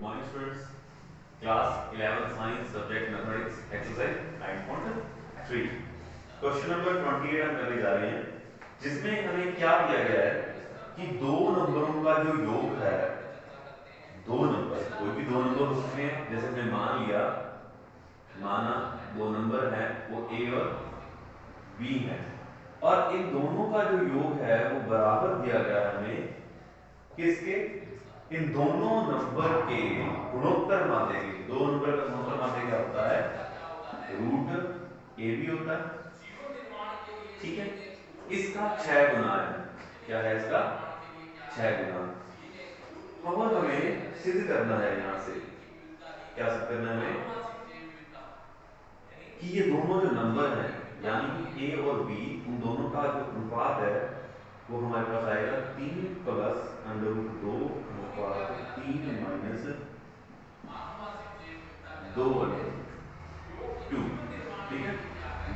Morning students, class 11 science subject mathematics exercise 9.3 question number 28 हम करने जा रहे हैं, जिसमें हमें क्या दिया गया है कि दो नंबरों का जो योग है, दो नंबर, कोई भी दो नंबर हो सकते हैं, जैसे हमने माना दो नंबर हैं, वो ए और बी है, और इन दोनों का जो योग है वो बराबर दिया गया है हमें किसके, इन दोनों नंबर के गुणोत्तर माध्य के। दो नंबर का गुणोत्तर माध्य क्या होता है? रूट ए बी होता है, ठीक है। इसका 6 गुना है। क्या है इसका? 6 गुना। और हमें सिद्ध करना है यहां से, क्या सिद्ध करना है हमें? कि ये दोनों जो नंबर हैं, यानी कि ए और बी, उन दोनों का जो अनुपात है वो हमारे पास आएगा 3 प्लस अंडर रूट 2 अनुपात 3 माइनस 2 अंडर रूट 2, ठीक है।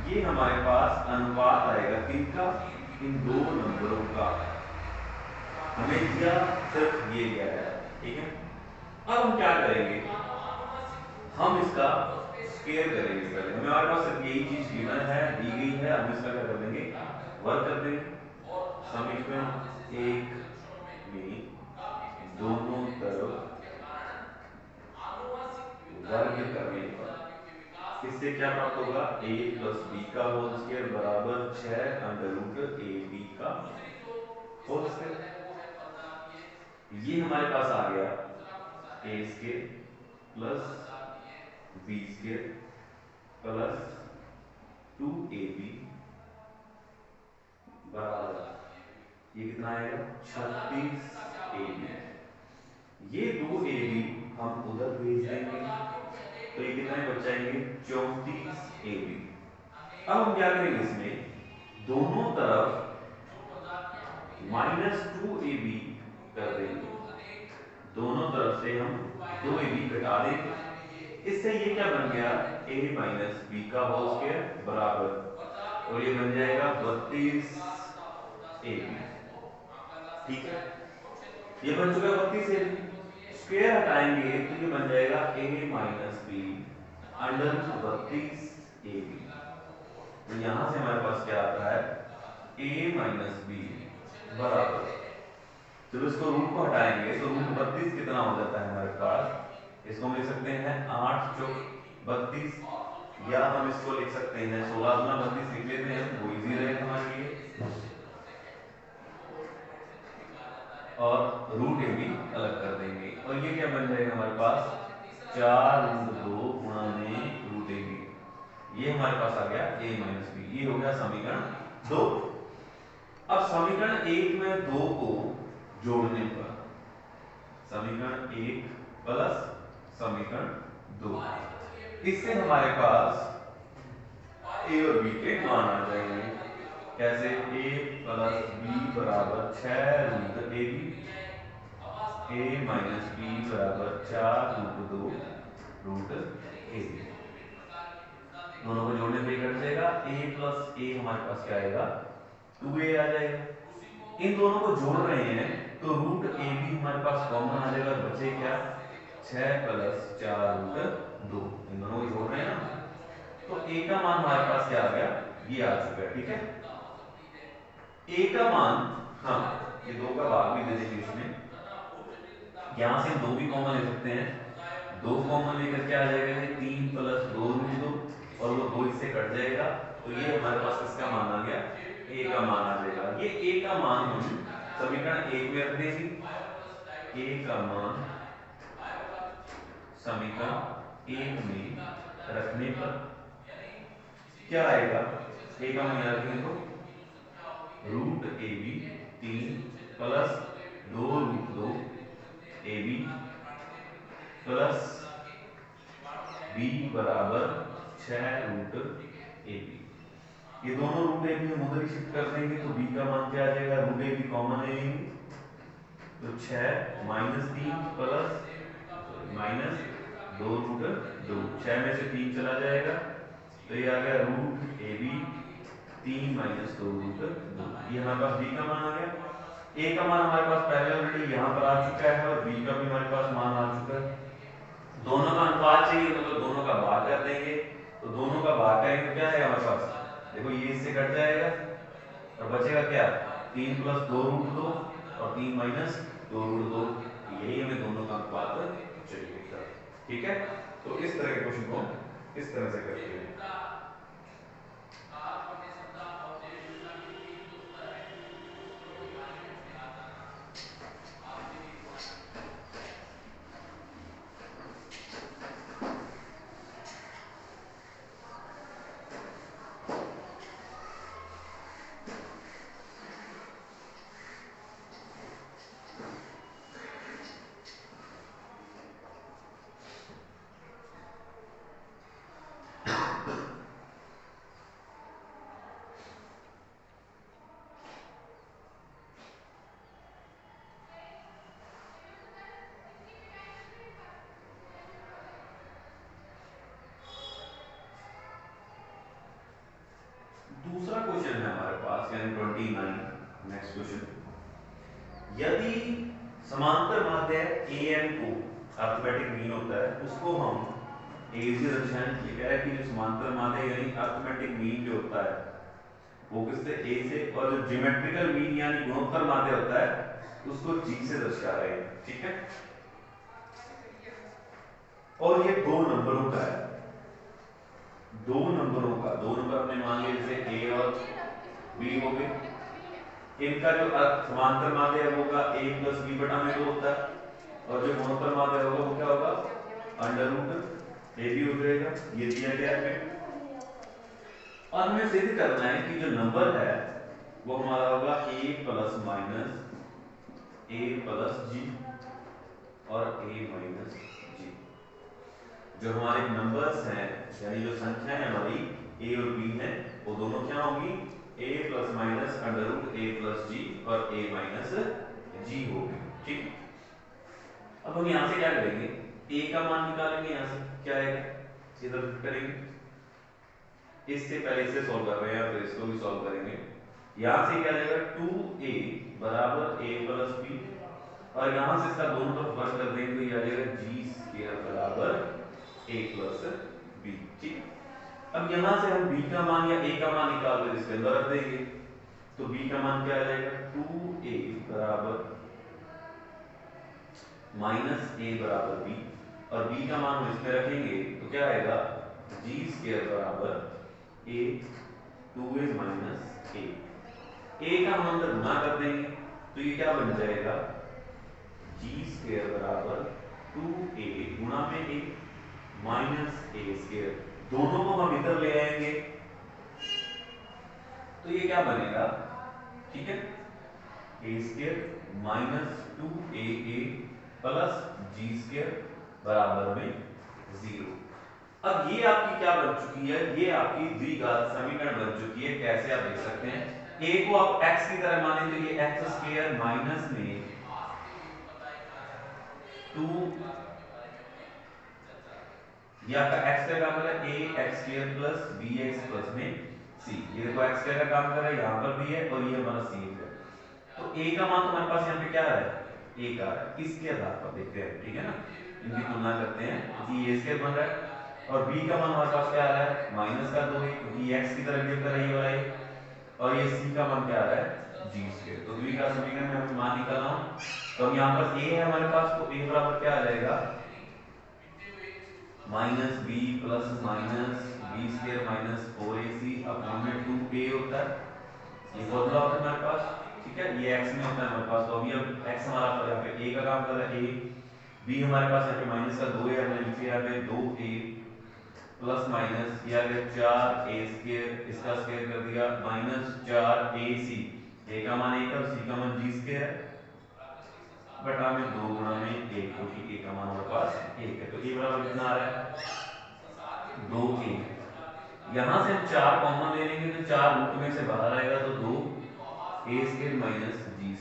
ये हमारे पास अनुपात आएगा किनका? इन दो नंबरों का। हमें दिया सिर्फ ये गया है, ठीक है। अब हम क्या करेंगे? हम इसका स्क्वायर करेंगे। पहले हमारे पास सिर्फ यही चीज गिवन है, दी गई है, हम इसका क्या कर देंगे? वर्क कर देंगे। समीकरण एक में दोनों तरफ वर्ग करने पर इससे क्या प्राप्त होगा? a प्लस बी का होल स्क्वायर बराबर 6 अंडर रूट ए बी का होल स्क्वायर। ये हमारे पास आ गया a square plus b square plus 2ab बराबर ये कितना आएगा? 36ab। ये 2ab हम उधर भेज देंगे तो ये कितने बच जाएंगे? 34ab। अब हम क्या करेंगे? इसमें दोनों तरफ -2ab कर देंगे। दोनों तरफ से हम 2ab घटा देंगे। इससे ये क्या बन गया? a माइनस बी का होल स्क्वायर बराबर, और ये बन जाएगा 32ab, ठीक है। ये बन चुका 32ab। स्क्वायर हटाएंगे तो ये बन जाएगा a minus be under 32ab। तो यहां से हमारे पास क्या आता है? a माइनस बी बराबर, जब इसको रूट को हटाएंगे तो रूट 32 कितना हो जाता है हमारे पास? इसको हम लिख सकते हैं 8 चौक 32, या हम इसको लिख सकते हैं 16 गुना 32 लिख लेते हैं, वो इजी रहेगा हमारे लिए। और रूट ए भी अलग कर देंगे, और ये क्या बन जाएगा हमारे पास? 4 रूट 2 गुणा में रूट ए बी। ये हमारे पास आ गया a माइनस बी। ये हो गया समीकरण 2। अब समीकरण 1 में 2 को जोड़ने पर समीकरण 1 प्लस समीकरण 2, इससे हमारे पास a और b के मान आ जाएंगे। कैसे? a प्लस बी बराबर 6 root a b, a minus b बराबर 4 रूट 2 रूट ए बी। दोनों को जोड़ने पे कट जाएगा। a प्लस a हमारे पास क्या आएगा? 2a आ जाएगा। इन दोनों को जोड़ रहे हैं तो रूट ए बी हमारे पास कॉमन आ जाएगा, बचे क्या? 6 प्लस 4 रूट 2। इन दोनों को जोड़ रहे हैं ना, तो a का मान हमारे पास क्या आ गया? ये आ चुका है, ठीक है। a का मान हम ये 2 का भाग भी दे देंगे इसमें, यहां से हम 2 भी कॉमन ले सकते हैं। 2 कॉमन लेकर क्या आ जाएगा? ये 3 प्लस 2 रूट 2, और वो 2 इससे कट जाएगा, तो ये हमारे पास किसका मान आ गया? a का मान आ जाएगा। ये a का मान हम समीकरण 1 में रख देंगे। a का मान समीकरण 1 में रखने पर क्या आएगा? a का मान याद रखेंगे तो root a b 3 plus 2 root 2 a b plus b बराबर 6 रूट ए बी। ये दोनों रूट ए बी हम उधर ही शिफ्ट कर देंगे, तो बी का मान क्या आ जाएगा? रूट ए बी कॉमन ले लेंगे तो 6 माइनस 3 प्लस माइनस 2 रूट 2, 6 में से 3 चला जाएगा तो ये आ गया root a b 3 minus 2 root 2। ये हमारे पास बी का मान आ गया। ए का मान हमारे पास पहले ऑलरेडी यहाँ पर आ चुका है, और बी का भी हमारे पास मान आ चुका है। पास, देखो ये इससे कट जाएगा और बचेगा क्या, 3 + 2 √2 और 3 - 2 √2। यही हमें दोनों का अनुपात चाहिए था। ठीक है, तो इस तरह के क्वेश्चन को इस तरह से करते हैं। दूसरा क्वेश्चन है हमारे पास यानी 29। नेक्स्ट क्वेश्चन, यदि समांतर माध्य an को अर्थमेटिक मीन होता है उसको हम a से दर्शाएं। ये कह रहा है कि जो समांतर माध्य यानी अर्थमेटिक मीन जो होता है वो किससे, a से, और जो ज्योमेट्रिकल मीन यानी गुणोत्तर माध्य होता है उसको g से दर्शा रहे हैं। ठीक है, और ये दो नंबरों का है, दो नंबर हमने मान लिए जैसे a और b हो गए। इनका जो समांतर माध्य है वो होगा a + b/2 होता है, और जो गुणोत्तर माध्य होगा वो क्या होगा, √ab हो जाएगा। ये दिया गया है। और हमें सिद्ध करना है कि जो नंबर है वो हमारा होगा a ± a + g और a - g। जो हमारे नंबर्स हैं यानी जो संख्याएं हमारी a और b हैं वो दोनों क्या होंगी, a ± √a + g और a - g होगी। ठीक, अब हम यहां से क्या करेंगे, a का मान निकालेंगे। यहां से क्या आएगा, इधर करेंगे, इससे पहले इसे सॉल्व कर रहे हैं फिर इसको भी सॉल्व करेंगे। यहां से क्या जाएगा, 2a = a + b, और यहां से इसका दोनों तरफ वर्ग कर देंगे तो ये आ जाएगा g² = a + b। ठीक, अब यहां से हम b का मान या a का मान निकाल कर इसके अंदर रख देंगे, तो b का मान क्या आ जाएगा, 2a = -a = b, और b का मान हम इसमें रखेंगे तो क्या आएगा, g² = a 2a - a। a का हम अंदर गुना कर देंगे तो ये क्या बन जाएगा, g² = 2a गुणा में a -a²। दोनों को हम इधर ले आएंगे तो ये क्या बनेगा, ठीक है, a² - 2aa + g² = 0। अब ये आपकी क्या बन चुकी है, ये आपकी द्विघात समीकरण बन चुकी है। कैसे आप देख सकते हैं, a को आप x की तरह माने तो ये x² माइनस में 2, ये आपका x² का मतलब ax² + bx में c। ये देखो x² का काम कर रहा है, यहाँ पर भी है और ये हमारा c है। तो a का मान हमारे पास यहाँ पे क्या है, a का है। इसके आधार पर देखते हैं, ठीक है ना, इनकी तुलना करते हैं क्योंकि a² बन रहा है और b का मान हमारे पास क्या आ रहा है, -2a, क्योंकि x की तरफ गिव कर रही है वाला ये, और ये c का मान क्या आ रहा है, g²। तो द्विघात समीकरण में हम मान निकालना हो तो हम यहाँ पर a है हमारे पास, तो a बराबर क्या आ जाएगा, -b + -b² - 4ac/2a होता है। ये फॉर्मूला होता है हमारे पास। ठीक है, ये x में होता है हमारे पास, तो अभी अब x हमारा यहाँ पे a का काम कर रहा है, a, b हमारे पास यहाँ पे -2 है, हमने लिख दिया यहाँ पे 2a ± ये आ गया 4a², इसका स्क्वायर कर दिया -4ac। a का मान 1 है, c का मान g² है, बटा में 2 गुणा में 1, क्योंकि a का मान हमारे पास 1 है। तो a बराबर कितना आ रहा है, 2a। यहां से हम 4 कॉमन ले लेंगे तो 4 रूट में से बाहर आएगा तो 2a² -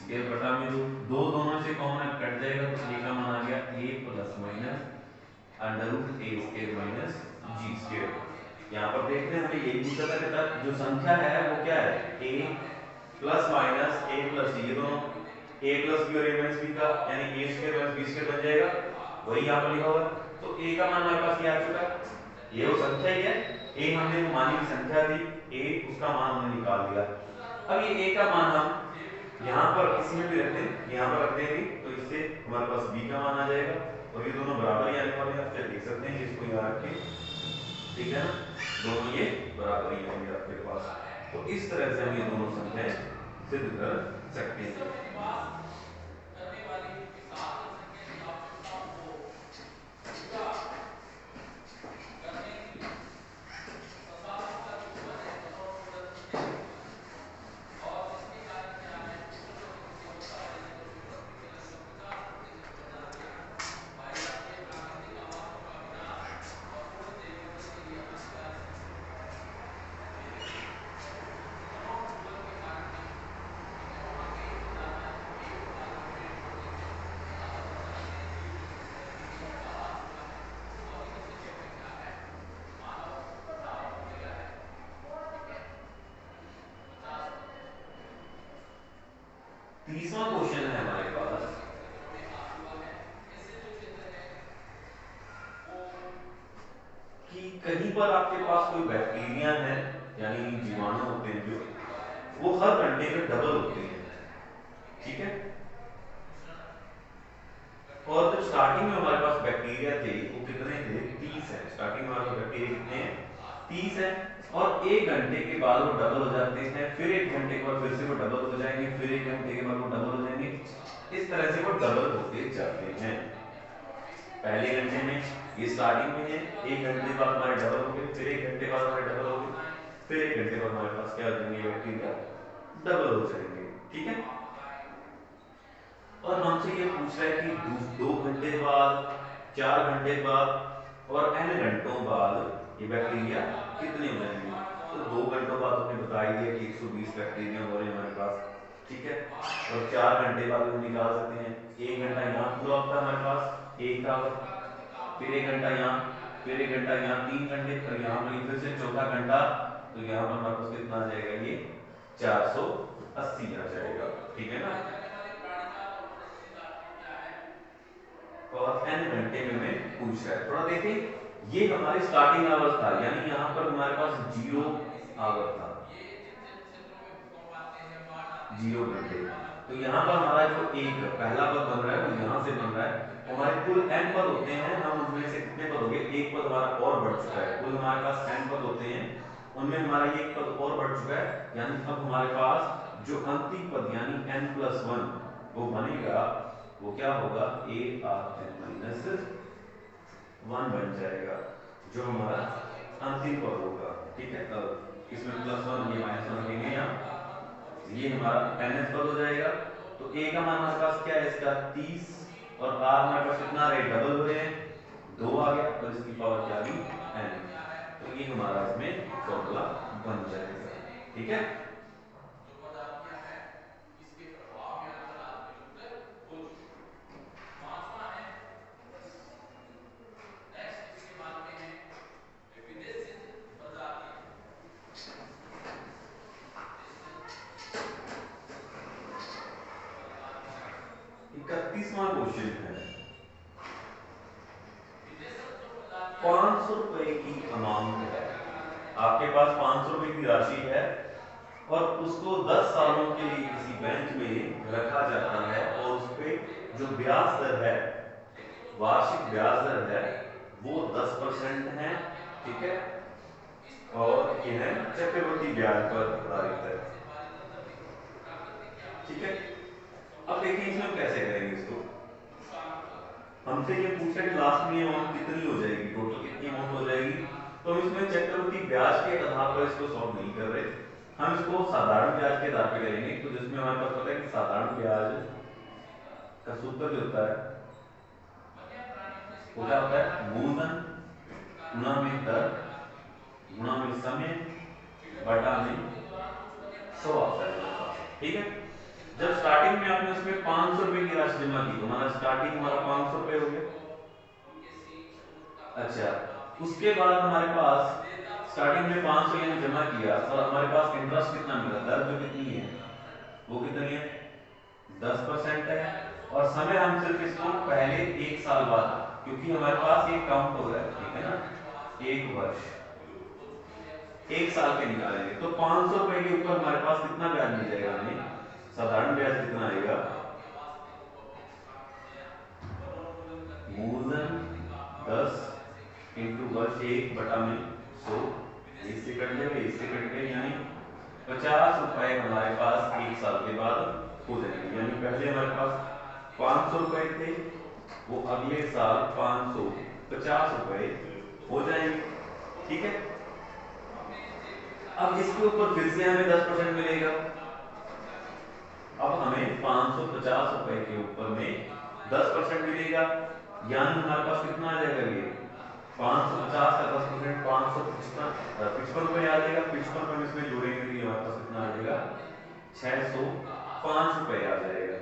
g² बटा में 2, दोनों से कॉमन कट जाएगा तो a का मान आ गया a ± √a² - g²। यहाँ पर देखते हैं हमें यही पूछा था कि जो संख्या है वो क्या है, a ± a + g, ये दोनों a + b और a - b का यानी a² - b² बन जाएगा, वही यहाँ पर लिखा हुआ है। तो a का मान हमारे पास क्या आ चुका है, ये वो संख्या ही है, ए हमने मानी हुई संख्या थी, ए उसका मान हमने निकाल दिया। अब ये ए का मान हम यहाँ पर इसमें भी रख दें, यहाँ पर रख देंगे तो इससे हमारे पास बी का मान आ जाएगा और ये दोनों बराबर ही आने वाले हैं। आप देख सकते हैं इसको यहाँ रख के, ठीक है ना, दोनों ये बराबर ही होंगे आपके पास। तो इस तरह से हम ये दोनों संख्याएं सिद्ध कर सकते हैं। 30वां क्वेश्चन है हमारे पास कि कहीं पर आपके पास कोई बैक्टीरिया है, यानी जीवाणु होते हैं जो, वो हर घंटे में डबल होते हैं, ठीक है। और जब स्टार्टिंग में हमारे पास बैक्टीरिया थे वो कितने थे, 30 है। स्टार्टिंग में हमारे बैक्टीरिया कितने हैं, 30 है। और 1 घंटे के बाद वो डबल हो जाते हैं, फिर 1 घंटे के बाद फिर से वो डबल हो जाएंगे, फिर 1 घंटे के बाद वो डबल हो जाएंगे। इस तरह से वो डबल होते जाते हैं। पहले घंटे में ये स्टार्टिंग में है, 1 घंटे बाद हमारे डबल हो गए, फिर 1 घंटे बाद हमारे डबल हो गए, फिर 1 घंटे बाद हमारे पास क्या हो जाएंगे, बैक्टीरिया डबल हो जाएंगे, ठीक है। और हमसे ये पूछ रहा है कि 2 घंटे बाद, 4 घंटे बाद और n घंटों बाद ये बैक्टीरिया कितने हो जाएंगे। तो 2 घंटों बाद हमने बता ही दिया कि 120 बैक्टीरिया हो रहे हैं हमारे पास, ठीक है। और 4 घंटे बाद हम निकाल सकते हैं, 1 घंटा यहाँ पूरा होता है हमारे पास, 1 का, फिर 1 घंटा यहाँ, फिर 1 घंटा यहाँ, 3 घंटे, और यहाँ पर फिर से चौथा घंटा, तो यहाँ पर हमारे पास कितना आ जाएगा, ये 480 आ जाएगा, ठीक है ना। और n घंटे में हमें पूछ रहा है, थोड़ा देखें, ये हमारी स्टार्टिंग आवर्स था, यानी यहाँ पर हमारे पास 0 आवर था, 0 घंटे। तो यहाँ पर हमारा जो एक पहला पद बन रहा है वो यहाँ से बन रहा है। हमारे कुल n पद होते हैं, हम उनमें से कितने पद हो गए, एक पद हमारा और बढ़ चुका है। कुल हमारे पास n पद होते हैं, उनमें हमारा एक पद और बढ़ चुका है, यानी अब हमारे पास जो अंतिम पद यानी n+1 वो बनेगा, वो क्या होगा, ARn-1 बन जाएगा, जो हमारा अंतिम पद होगा, ठीक है। अब इसमें +1 ये -1 रखेंगे यहाँ, ये हमारा nth पद हो जाएगा। तो a का मान हमारे पास क्या है, इसका 30, और r हमारे पास कितना है, डबल हो रहे हैं, 2 आ गया, और इसकी पावर क्या आ गई, n। तो ये हमारा इसमें फॉर्मूला बन जाएगा, ठीक है। इकतीसवां क्वेश्चन है, 500 रुपए की अमाउंट है, आपके पास 500 रुपए की राशि है और उसको 10 सालों के लिए किसी बैंक में रखा जाता है, और उस पे जो ब्याज दर है, वार्षिक ब्याज दर है, वो 10% है, ठीक है। और ये है चक्रवृद्धि ब्याज पर आधारित है, ठीक है। अब देखिए इसमें हम कैसे करेंगे इसको, हमसे ये पूछा कि लास्ट में अमाउंट कितनी हो जाएगी, टोटल कितनी अमाउंट हो जाएगी। तो हम इसमें चक्रवृद्धि ब्याज के आधार पर इसको सॉल्व नहीं कर रहे, हम इसको साधारण ब्याज के आधार पर करेंगे। तो जिसमें हमारे पास पता है कि साधारण ब्याज का सूत्र जो होता है वो क्या होता है, मूलधन गुणा में दर गुणा में समय बटा में 100 आता है, ठीक है। जब स्टार्टिंग में आपने उसमें 500 रुपए की राशि जमा की, तो हमारा स्टार्टिंग हमारा 500 रुपए हो गया। अच्छा, उसके बाद हमारे पास स्टार्टिंग में 500 यहाँ जमा किया, और हमारे पास इंटरेस्ट कितना मिला, दर जो कितनी है, वो कितनी है, 10% है। और समय हम सिर्फ इसको पहले 1 साल बाद, क्योंकि हमारे पास ये काउंट हो रहा है, ठीक है ना, एक वर्ष, एक साल के निकालेंगे तो 500 रुपए के ऊपर हमारे पास कितना ब्याज मिल जाएगा हमें? साधारण ब्याज कितना आएगा? मूलधन 10 इंटू वर्ष 1/100, इससे कट जाएगा, इससे कट गए, यानी 50 रुपए हमारे पास एक साल के बाद हो जाएंगे। यानी पहले हमारे पास 500 रुपए थे, वो अगले साल 550 रुपए हो जाएंगे। ठीक है, अब इसके ऊपर फिर से हमें 10% मिलेगा। अब हमें 550 रुपए के ऊपर में 10% मिलेगा, यानी हमारे पास कितना आ जाएगा? ये 550 का 10% 555 रुपए आ जाएगा। 55 रुपए इसमें जोड़ेंगे तो हमारे पास कितना आ जाएगा? 605 रुपए आ जाएगा।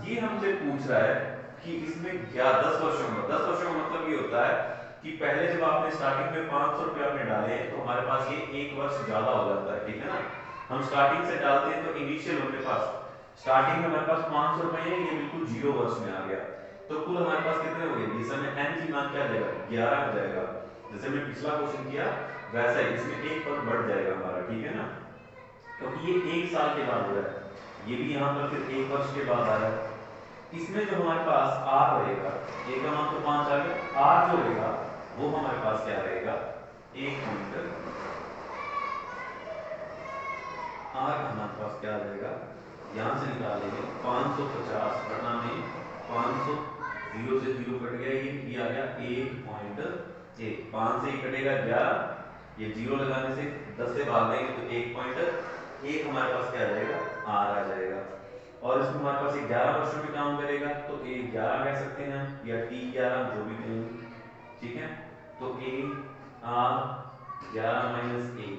ये हमसे पूछ रहा है कि इसमें क्या 10 वर्षों में, 10 वर्षों का मतलब ये होता है कि पहले जब आपने स्टार्टिंग में 500 रुपए आपने डाले तो हमारे पास ये एक वर्ष ज्यादा हो जाता है। ठीक है ना, हम स्टार्टिंग से डालते हैं तो इनिशियल हमारे पास स्टार्टिंग में हमारे पास 500 रुपए है, ये बिल्कुल 0 वर्ष में आ गया, तो कुल हमारे पास कितने हो गए? इस समय n की मान क्या जाएगा? 11 हो जाएगा। जैसे हमने पिछला क्वेश्चन किया वैसा ही इसमें एक पद बढ़ जाएगा हमारा। ठीक है ना, क्योंकि ये एक साल के बाद हो रहा है, ये भी यहाँ पर फिर एक वर्ष के बाद आ रहा है। इसमें जो हमारे पास r रहेगा, a का मान तो 5 आ गया, r जो रहेगा वो हमारे पास क्या रहेगा? 1 पॉइंट r हमारे पास क्या आ जाएगा? यहां से निकालेंगे 550 घटा में 500, 0 से 0 कट गया, ये आ गया 1.1, 5 से ही कटेगा 11, ये 0 लगाने से 10 से भाग देंगे तो 1.1 हमारे पास क्या आ जाएगा? r आ जाएगा। और इसमें हमारे पास 11 वर्षों में काम करेगा तो a 11 कह सकते हैं या t 11 जो भी कहेंगे। ठीक है, तो a r 11 माइनस 1,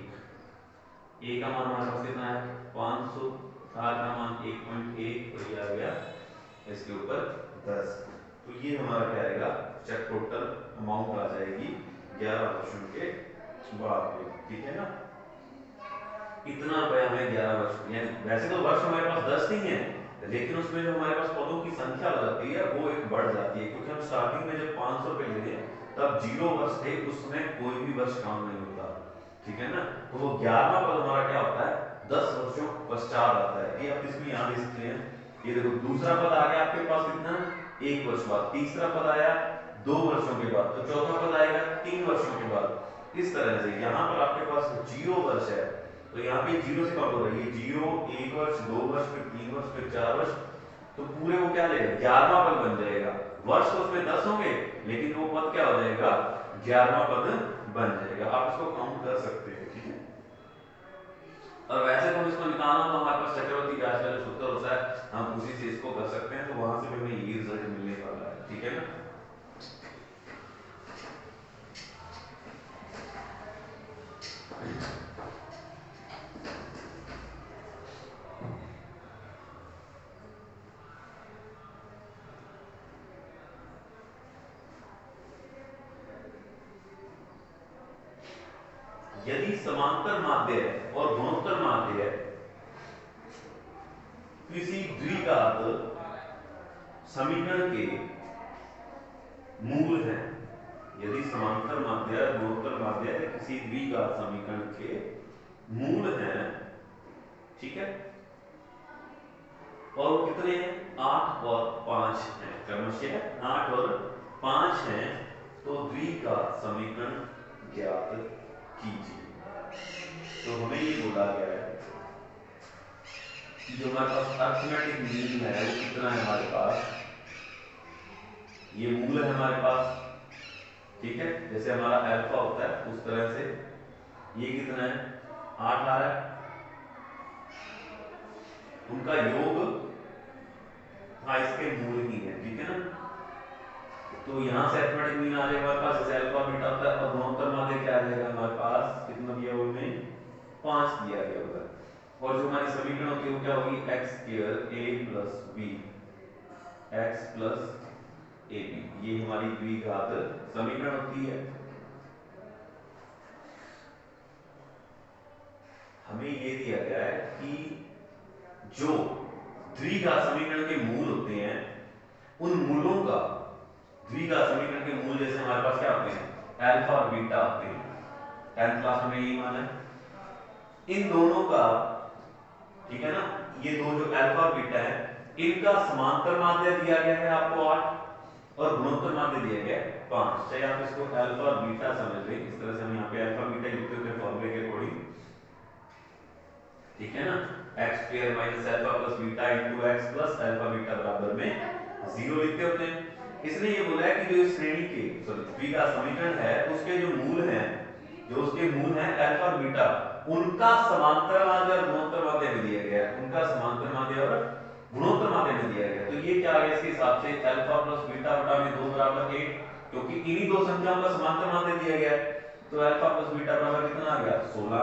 a का मान हमारे पास कितना है? 500, r का मान 1.1, तो ये आ गया इसके ऊपर 10। तो ये हमारा क्या आएगा? चेक टोटल अमाउंट आ जाएगी 11 वर्षों के बाद में। ठीक है ना, इतना रुपया हमें 11 वर्ष, यानी वैसे तो वर्ष हमारे पास 10 नहीं है, लेकिन उसमें जो हमारे पास पदों की संख्या हो जाती है वो एक बढ़ जाती है, क्योंकि हम स्टार्टिंग में जब 500 रुपए लेते हैं तब 0 वर्ष थे, उस समय कोई भी वर्ष काम नहीं होता। ठीक है ना, तो वो 11वां पद हमारा क्या होता है? 10 वर्षों पश्चात आता है। ये आप इसमें याद रख सकते हैं। ये देखो दूसरा पद आ गया आपके पास कितना? 1 वर्ष बाद, तीसरा पद आया 2 वर्षों के बाद, तो चौथा पद आएगा 3 वर्षों के बाद। इस तरह से यहाँ पर आपके पास 0 वर्ष है, तो यहाँ पे 0 से काउंट हो रही है, 0 1 वर्ष 2 वर्ष फिर 3 वर्ष फिर 4 वर्ष, तो पूरे वो क्या लेगा? 11वां पद बन जाएगा। वर्ष तो उसमें 10 होंगे, लेकिन वो पद क्या हो जाएगा? 11वां पद बन जाएगा। आप इसको काउंट कर सकते हैं। ठीक है, और वैसे तो हम इसको निकालना तो हमारे पास चक्रवर्ती ब्याज का जो सूत्र होता है हम उसी से इसको कर सकते हैं, तो वहां से भी हमें ये रिजल्ट मिलने वाला है। ठीक है ना, यदि समांतर माध्य है और गुणोत्तर माध्य है, किसी द्विघात समीकरण के मूल हैं, यदि समांतर माध्य है गुणोत्तर माध्य है किसी द्विघात समीकरण के मूल हैं, ठीक है, और वो कितने हैं? 8 और 5 हैं। क्रमशः 8 और 5 हैं, तो द्विघात समीकरण ज्ञात कीजिए। तो हमें ये बोला गया है कि जो हमारे पास अर्थमेटिक मीन है वो कितना है हमारे पास? ये मूल है हमारे पास। ठीक है, जैसे हमारा अल्फा होता है उस तरह से ये कितना है? 8 आ रहा है, उनका योग हाँ इसके मूल ही है। ठीक है ना, तो यहाँ से अर्थमेटिक मीन आ जाएगा हमारे पास, जैसे अल्फा बीटा होता है, और गुणोत्तर माध्य क्या आ जाएगा हमारे पास? कितना दिया हुआ में? 5 दिया गया होगा। और जो हमारी समीकरण होती है वो क्या होगी? x square a plus b, x plus ab, ये हमारी द्विघात समीकरण होती है। हमें ये दिया गया है कि जो द्विघात समीकरण के मूल होते हैं उन मूलों का, द्विघात समीकरण के मूल जैसे हमारे पास क्या होते हैं? अल्फा और बीटा आते हैं। 10th क्लास में यही माना है। इन दोनों का, ठीक है ना, ये दो जो अल्फा और बीटा है, इनका समांतर माध्य दिया गया है आपको 8 और गुणोत्तर माध्य दिया गया है 5। चाहे आप इसको अल्फा और बीटा समझ लें, इस तरह से हम यहाँ पे अल्फा बीटा लिखते होते हैं फॉर्मूले के अकॉर्डिंग, ठीक है ना, x square minus alpha plus beta into x plus alpha beta बराबर में 0 लिखते होते हैं। इसने ये बोला है कि जो इस श्रेणी के v का समीकरण है उसके जो मूल हैं, जो उसके मूल हैं अल्फा और बीटा, उनका समांतर माध्य और गुणोत्तर माध्य में दिया गया है। उनका समांतर माध्य और गुणोत्तर माध्य में दिया गया। तो ये क्या आ गया इसके हिसाब से, अल्फा प्लस बीटा बटा में 2 बराबर 8, क्योंकि इन्हीं दो संख्याओं का समांतर माध्य दिया गया है। तो अल्फा प्लस बीटा बराबर कितना आ गया 16।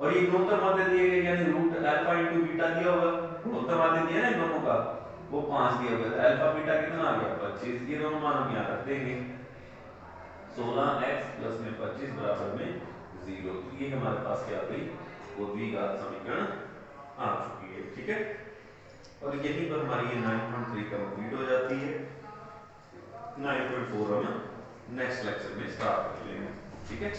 और ये गुणोत्तर माध्य दिए गए, यानी रूट अल्फा इनटू बीटा दिया होगा, गुणोत्तर माध्य दिया ना इन दोनों का, वो 5 दिया होगा। तो अल्फा बीटा कितना आ गया 25। ये दोनों मान हम यहां रख देंगे, 16x प्लस में 25 बराबर में 0। तो ये हमारे पास क्या आ गई, वो द्विघात समीकरण आ चुकी है, ठीक है। और यहीं पर हमारी ये 9.3 कंप्लीट हो जाती है। 9.4 हम नेक्स्ट लेक्चर में स्टार्ट कर लेंगे, ठीक है।